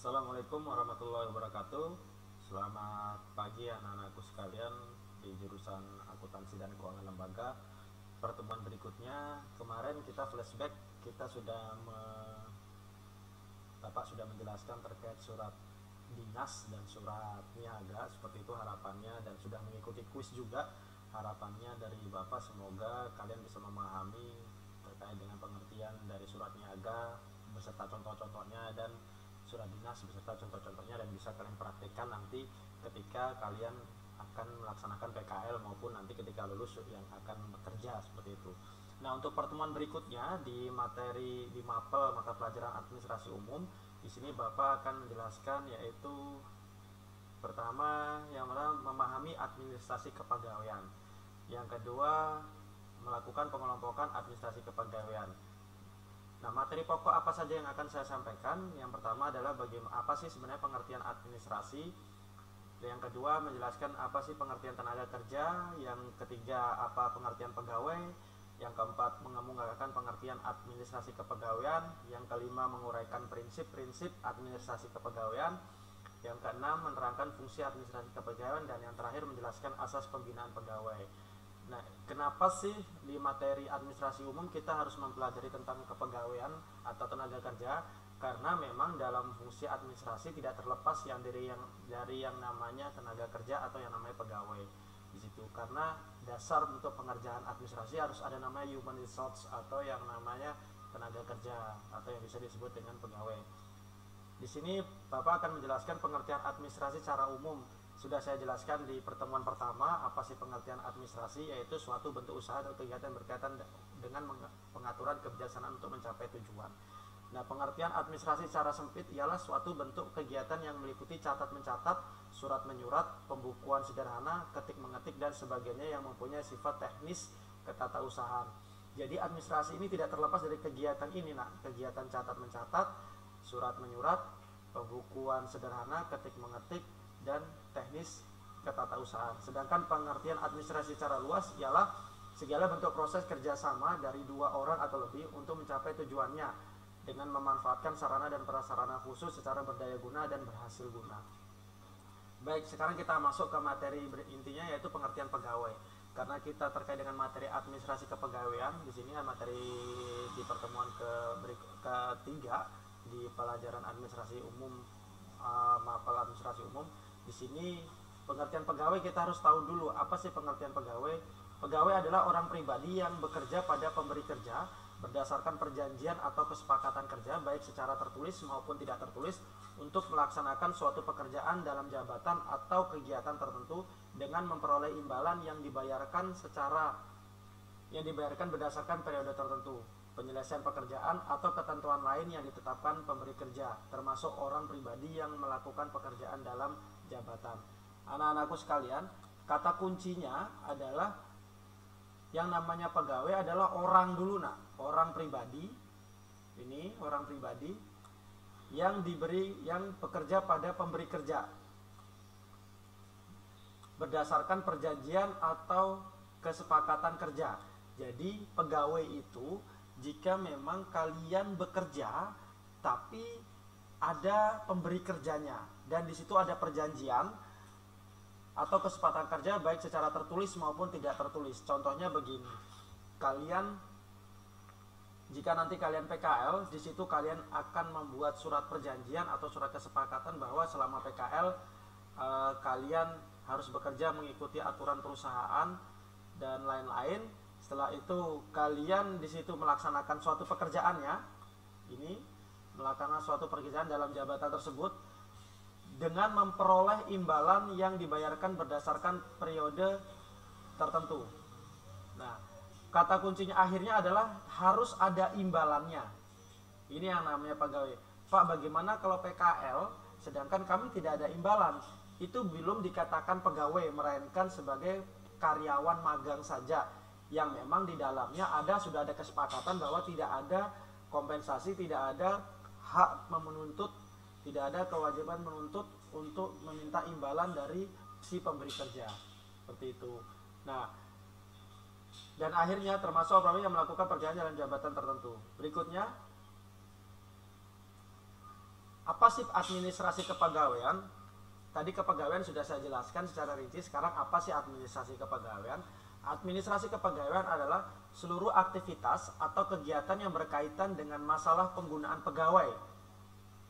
Assalamualaikum warahmatullahi wabarakatuh. Selamat pagi anak-anakku sekalian di jurusan Akuntansi dan Keuangan Lembaga. Pertemuan berikutnya, kemarin kita flashback, kita sudah Bapak sudah menjelaskan terkait surat dinas dan surat niaga, seperti itu harapannya, dan sudah mengikuti kuis juga. Harapannya dari Bapak semoga kalian bisa memahami terkait dengan pengertian dari surat niaga beserta contoh-contohnya dan surat dinas beserta contoh-contohnya, dan bisa kalian praktekkan nanti ketika kalian akan melaksanakan PKL maupun nanti ketika lulus yang akan bekerja, seperti itu. Nah, untuk pertemuan berikutnya di materi di mapel mata pelajaran administrasi umum, di sini Bapak akan menjelaskan yaitu pertama yang pertama memahami administrasi kepegawaian. Yang kedua, melakukan pengelompokan administrasi kepegawaian. Nah, materi pokok apa saja yang akan saya sampaikan? Yang pertama adalah bagaimana apa sih sebenarnya pengertian administrasi. Yang kedua, menjelaskan apa sih pengertian tenaga kerja. Yang ketiga, apa pengertian pegawai. Yang keempat, mengungkapkan pengertian administrasi kepegawaian. Yang kelima, menguraikan prinsip-prinsip administrasi kepegawaian. Yang keenam, menerangkan fungsi administrasi kepegawaian. Dan yang terakhir, menjelaskan asas pembinaan pegawai. Nah, kenapa sih di materi administrasi umum kita harus mempelajari tentang kepegawaian atau tenaga kerja? Karena memang dalam fungsi administrasi tidak terlepas dari yang namanya tenaga kerja atau yang namanya pegawai di situ. Karena dasar untuk pengerjaan administrasi harus ada namanya human resource atau yang namanya tenaga kerja atau yang bisa disebut dengan pegawai. Di sini Bapak akan menjelaskan pengertian administrasi secara umum. Sudah saya jelaskan di pertemuan pertama apa sih pengertian administrasi, yaitu suatu bentuk usaha atau kegiatan berkaitan dengan pengaturan kebijaksanaan untuk mencapai tujuan. Nah, pengertian administrasi secara sempit ialah suatu bentuk kegiatan yang meliputi catat mencatat, surat menyurat, pembukuan sederhana, ketik mengetik dan sebagainya yang mempunyai sifat teknis ketatausahaan. Jadi administrasi ini tidak terlepas dari kegiatan ini, kegiatan catat mencatat, surat menyurat, pembukuan sederhana, ketik mengetik dan teknis ketatausahaan. Sedangkan pengertian administrasi secara luas ialah segala bentuk proses kerjasama dari dua orang atau lebih untuk mencapai tujuannya dengan memanfaatkan sarana dan prasarana khusus secara berdaya guna dan berhasil guna. Baik, sekarang kita masuk ke materi intinya, yaitu pengertian pegawai. Karena kita terkait dengan materi administrasi kepegawaian, di sini materi di pertemuan ketiga di pelajaran administrasi umum, mapel administrasi umum. Di sini pengertian pegawai kita harus tahu dulu apa sih pengertian pegawai. Pegawai adalah orang pribadi yang bekerja pada pemberi kerja berdasarkan perjanjian atau kesepakatan kerja baik secara tertulis maupun tidak tertulis untuk melaksanakan suatu pekerjaan dalam jabatan atau kegiatan tertentu dengan memperoleh imbalan yang dibayarkan berdasarkan periode tertentu, penyelesaian pekerjaan atau ketentuan lain yang ditetapkan pemberi kerja, termasuk orang pribadi yang melakukan pekerjaan dalam jabatan. Anak-anakku sekalian, kata kuncinya adalah yang namanya pegawai adalah orang dulu, orang pribadi. Ini orang pribadi yang bekerja pada pemberi kerja berdasarkan perjanjian atau kesepakatan kerja. Jadi pegawai itu jika memang kalian bekerja tapi ada pemberi kerjanya dan di situ ada perjanjian atau kesepakatan kerja baik secara tertulis maupun tidak tertulis. Contohnya begini, jika nanti kalian PKL, di situ kalian akan membuat surat perjanjian atau surat kesepakatan bahwa selama PKL kalian harus bekerja mengikuti aturan perusahaan dan lain-lain. Setelah itu kalian di situ melaksanakan suatu pekerjaannya, melaksanakan suatu pekerjaan dalam jabatan tersebut dengan memperoleh imbalan yang dibayarkan berdasarkan periode tertentu. Nah, kata kuncinya akhirnya adalah harus ada imbalannya. Ini yang namanya pegawai. Pak, bagaimana kalau PKL sedangkan kami tidak ada imbalan? Itu belum dikatakan pegawai, melainkan sebagai karyawan magang saja yang memang di dalamnya sudah ada kesepakatan bahwa tidak ada kompensasi, tidak ada hak menuntut, tidak ada kewajiban menuntut untuk meminta imbalan dari si pemberi kerja. Seperti itu. Nah, dan akhirnya termasuk orang yang melakukan perjalanan dalam jabatan tertentu. Berikutnya, apa sih administrasi kepegawaian? Tadi kepegawaian sudah saya jelaskan secara rinci. Sekarang apa sih administrasi kepegawaian? Administrasi kepegawaian adalah seluruh aktivitas atau kegiatan yang berkaitan dengan masalah penggunaan pegawai.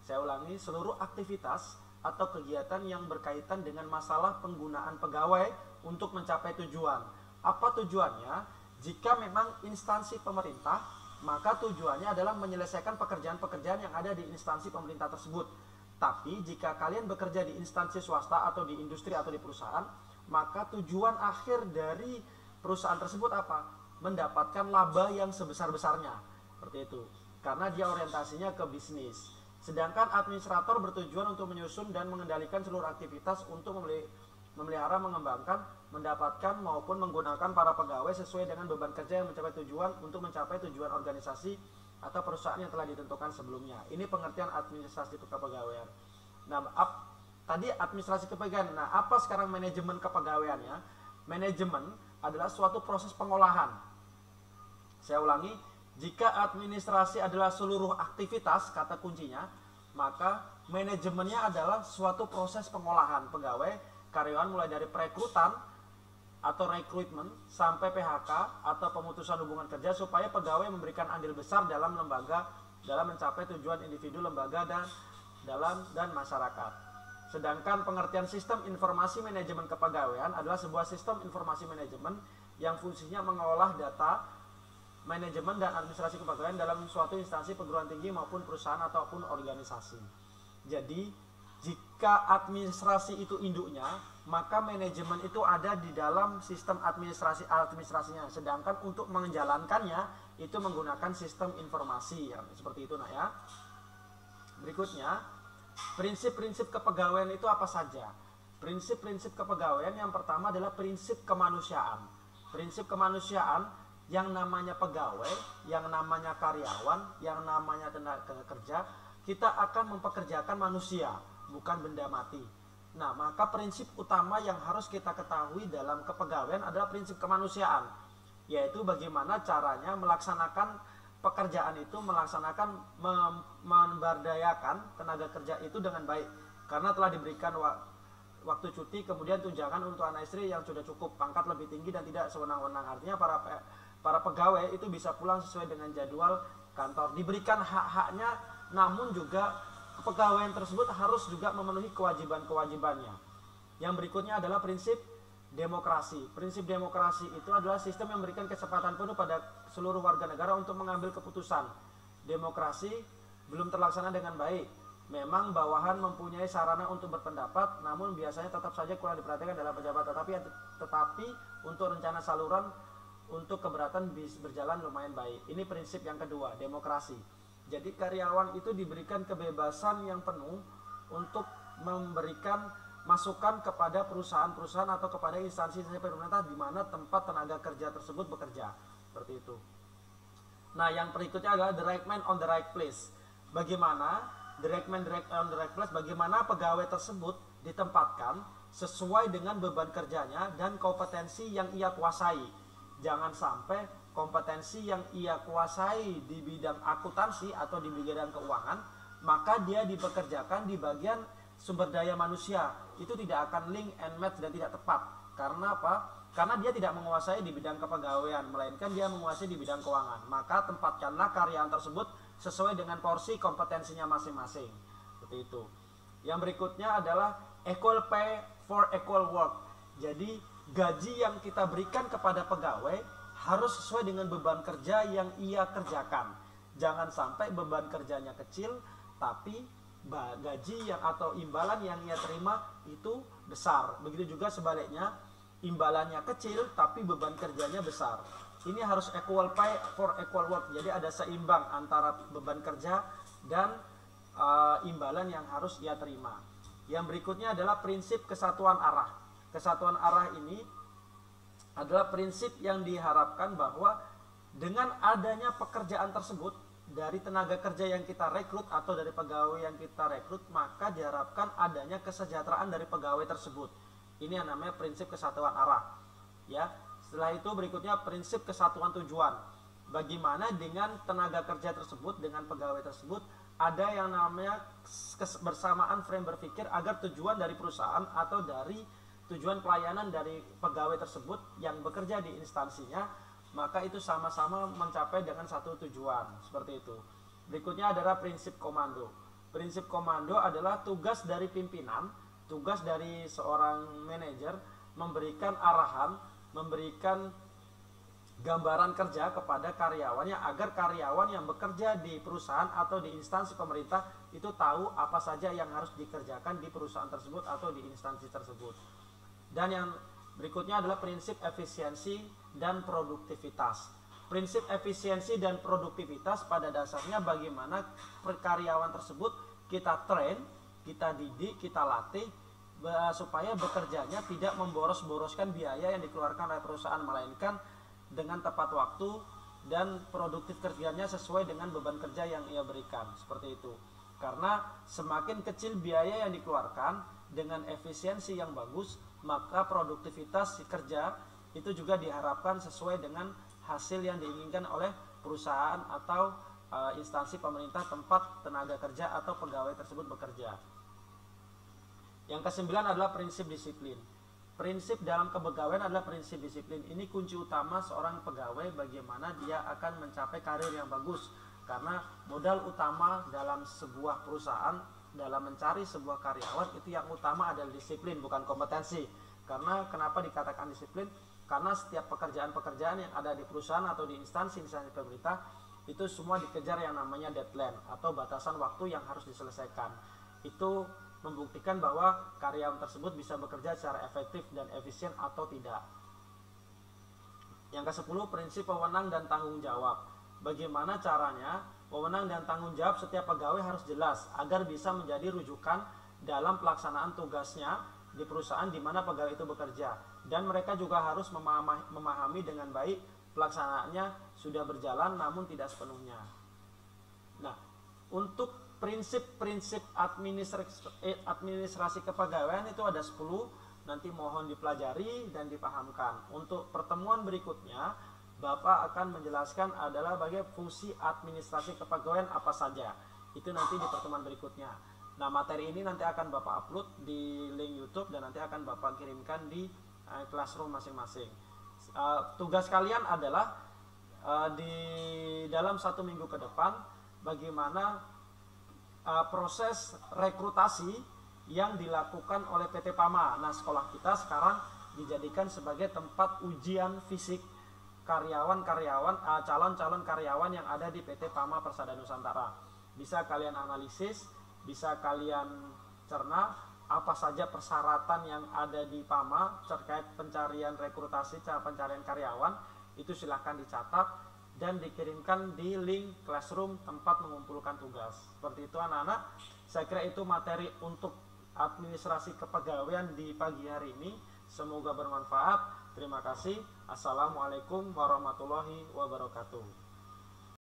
Saya ulangi, seluruh aktivitas atau kegiatan yang berkaitan dengan masalah penggunaan pegawai untuk mencapai tujuan. Apa tujuannya? Jika memang instansi pemerintah, maka tujuannya adalah menyelesaikan pekerjaan-pekerjaan yang ada di instansi pemerintah tersebut. Tapi jika kalian bekerja di instansi swasta atau di industri atau di perusahaan, maka tujuan akhir dari perusahaan tersebut apa? Mendapatkan laba yang sebesar-besarnya. Seperti itu. Karena dia orientasinya ke bisnis. Sedangkan administrator bertujuan untuk menyusun dan mengendalikan seluruh aktivitas untuk memelihara, mengembangkan, mendapatkan maupun menggunakan para pegawai sesuai dengan beban kerja yang mencapai tujuan untuk mencapai tujuan organisasi atau perusahaan yang telah ditentukan sebelumnya. Ini pengertian administrasi kepegawaian. Nah, tadi administrasi kepegawaian. Nah, apa sekarang manajemen kepegawaiannya? Manajemen adalah suatu proses pengolahan. Saya ulangi, jika administrasi adalah seluruh aktivitas, kata kuncinya, maka manajemennya adalah suatu proses pengolahan pegawai, karyawan mulai dari perekrutan atau rekrutmen sampai PHK atau pemutusan hubungan kerja supaya pegawai memberikan andil besar dalam lembaga dalam mencapai tujuan individu, lembaga dan masyarakat. Sedangkan pengertian sistem informasi manajemen kepegawaian adalah sebuah sistem informasi manajemen yang fungsinya mengolah data manajemen dan administrasi kepegawaian dalam suatu instansi perguruan tinggi maupun perusahaan ataupun organisasi. Jadi, jika administrasi itu induknya, maka manajemen itu ada di dalam sistem administrasinya. Sedangkan untuk menjalankannya itu menggunakan sistem informasi, ya, seperti itu, nak ya. Berikutnya, prinsip-prinsip kepegawaian itu apa saja? Prinsip-prinsip kepegawaian yang pertama adalah prinsip kemanusiaan. Prinsip kemanusiaan, yang namanya pegawai, yang namanya karyawan, yang namanya tenaga kerja, kita akan mempekerjakan manusia, bukan benda mati. Nah, maka prinsip utama yang harus kita ketahui dalam kepegawaian adalah prinsip kemanusiaan, yaitu bagaimana caranya melaksanakan pekerjaan itu, melaksanakan memberdayakan tenaga kerja itu dengan baik, karena telah diberikan waktu cuti, kemudian tunjangan untuk anak istri yang sudah cukup, pangkat lebih tinggi dan tidak sewenang-wenang. Artinya para pegawai itu bisa pulang sesuai dengan jadwal kantor, diberikan hak-haknya, namun juga kepegawaian tersebut harus juga memenuhi kewajiban-kewajibannya. Yang berikutnya adalah prinsip demokrasi. Prinsip demokrasi itu adalah sistem yang memberikan kesempatan penuh pada seluruh warga negara untuk mengambil keputusan. Demokrasi belum terlaksana dengan baik. Memang bawahan mempunyai sarana untuk berpendapat, namun biasanya tetap saja kurang diperhatikan dalam pejabat. Tetapi untuk rencana saluran untuk keberatan berjalan lumayan baik. Ini prinsip yang kedua, demokrasi. Jadi karyawan itu diberikan kebebasan yang penuh untuk memberikan masukan kepada perusahaan-perusahaan atau kepada instansi-instansi pemerintah di mana tempat tenaga kerja tersebut bekerja. Seperti itu. Nah, yang berikutnya adalah the right man on the right place. Bagaimana the right man on the right place? Bagaimana pegawai tersebut ditempatkan sesuai dengan beban kerjanya dan kompetensi yang ia kuasai. Jangan sampai kompetensi yang ia kuasai di bidang akuntansi atau di bidang keuangan, maka dia dipekerjakan di bagian sumber daya manusia. Itu tidak akan link and match dan tidak tepat. Karena apa? Karena dia tidak menguasai di bidang kepegawaian, melainkan dia menguasai di bidang keuangan. Maka tempatkanlah karyawan tersebut sesuai dengan porsi kompetensinya masing-masing. Seperti itu. Yang berikutnya adalah equal pay for equal work. Jadi gaji yang kita berikan kepada pegawai harus sesuai dengan beban kerja yang ia kerjakan. Jangan sampai beban kerjanya kecil, tapi gaji yang atau imbalan yang ia terima itu besar. Begitu juga sebaliknya, imbalannya kecil, tapi beban kerjanya besar. Ini harus equal pay for equal work. Jadi ada seimbang antara beban kerja dan imbalan yang harus ia terima. Yang berikutnya adalah prinsip kesatuan arah. Kesatuan arah ini adalah prinsip yang diharapkan bahwa dengan adanya pekerjaan tersebut dari tenaga kerja yang kita rekrut atau dari pegawai yang kita rekrut, maka diharapkan adanya kesejahteraan dari pegawai tersebut. Ini yang namanya prinsip kesatuan arah. Ya, setelah itu berikutnya prinsip kesatuan tujuan. Bagaimana dengan tenaga kerja tersebut, dengan pegawai tersebut ada yang namanya kebersamaan frame berpikir agar tujuan dari perusahaan atau dari tujuan pelayanan dari pegawai tersebut yang bekerja di instansinya, maka itu sama-sama mencapai dengan satu tujuan, seperti itu. Berikutnya adalah prinsip komando. Prinsip komando adalah tugas dari pimpinan, tugas dari seorang manajer memberikan arahan, memberikan gambaran kerja kepada karyawannya agar karyawan yang bekerja di perusahaan atau di instansi pemerintah itu tahu apa saja yang harus dikerjakan di perusahaan tersebut atau di instansi tersebut. Dan yang berikutnya adalah prinsip efisiensi dan produktivitas. Prinsip efisiensi dan produktivitas pada dasarnya bagaimana karyawan tersebut kita train, kita didik, kita latih supaya bekerjanya tidak memboros-boroskan biaya yang dikeluarkan oleh perusahaan, melainkan dengan tepat waktu dan produktif kerjanya sesuai dengan beban kerja yang ia berikan, seperti itu. Karena semakin kecil biaya yang dikeluarkan dengan efisiensi yang bagus, maka produktivitas kerja itu juga diharapkan sesuai dengan hasil yang diinginkan oleh perusahaan atau instansi pemerintah tempat tenaga kerja atau pegawai tersebut bekerja. Yang kesembilan adalah prinsip disiplin. Prinsip dalam kepegawaian adalah prinsip disiplin. Ini kunci utama seorang pegawai bagaimana dia akan mencapai karir yang bagus. Karena modal utama dalam sebuah perusahaan dalam mencari sebuah karyawan itu yang utama adalah disiplin, bukan kompetensi. Karena kenapa dikatakan disiplin? Karena setiap pekerjaan-pekerjaan yang ada di perusahaan atau di instansi-instansi pemerintah itu semua dikejar yang namanya deadline atau batasan waktu yang harus diselesaikan. Itu membuktikan bahwa karyawan tersebut bisa bekerja secara efektif dan efisien atau tidak. Yang ke-10, prinsip wewenang dan tanggung jawab. Bagaimana caranya wewenang dan tanggung jawab setiap pegawai harus jelas agar bisa menjadi rujukan dalam pelaksanaan tugasnya di perusahaan di mana pegawai itu bekerja, dan mereka juga harus memahami dengan baik pelaksanaannya sudah berjalan namun tidak sepenuhnya. Nah, untuk prinsip-prinsip administrasi kepegawaian itu ada 10, nanti mohon dipelajari dan dipahamkan. Untuk pertemuan berikutnya, Bapak akan menjelaskan adalah bagaimana fungsi administrasi kepegawaian apa saja. Itu nanti di pertemuan berikutnya. Nah, materi ini nanti akan Bapak upload di link YouTube dan nanti akan Bapak kirimkan di classroom masing-masing. Tugas kalian adalah di dalam 1 minggu ke depan bagaimana proses rekrutasi yang dilakukan oleh PT PAMA. Nah, sekolah kita sekarang dijadikan sebagai tempat ujian fisik calon-calon karyawan yang ada di PT PAMA Persada Nusantara. Bisa kalian analisis, bisa kalian cerna apa saja persyaratan yang ada di PAMA terkait pencarian rekrutasi, cara pencarian karyawan, itu silahkan dicatat dan dikirimkan di link classroom tempat mengumpulkan tugas. Seperti itu anak-anak, saya kira itu materi untuk administrasi kepegawaian di pagi hari ini. Semoga bermanfaat. Terima kasih. Assalamualaikum warahmatullahi wabarakatuh.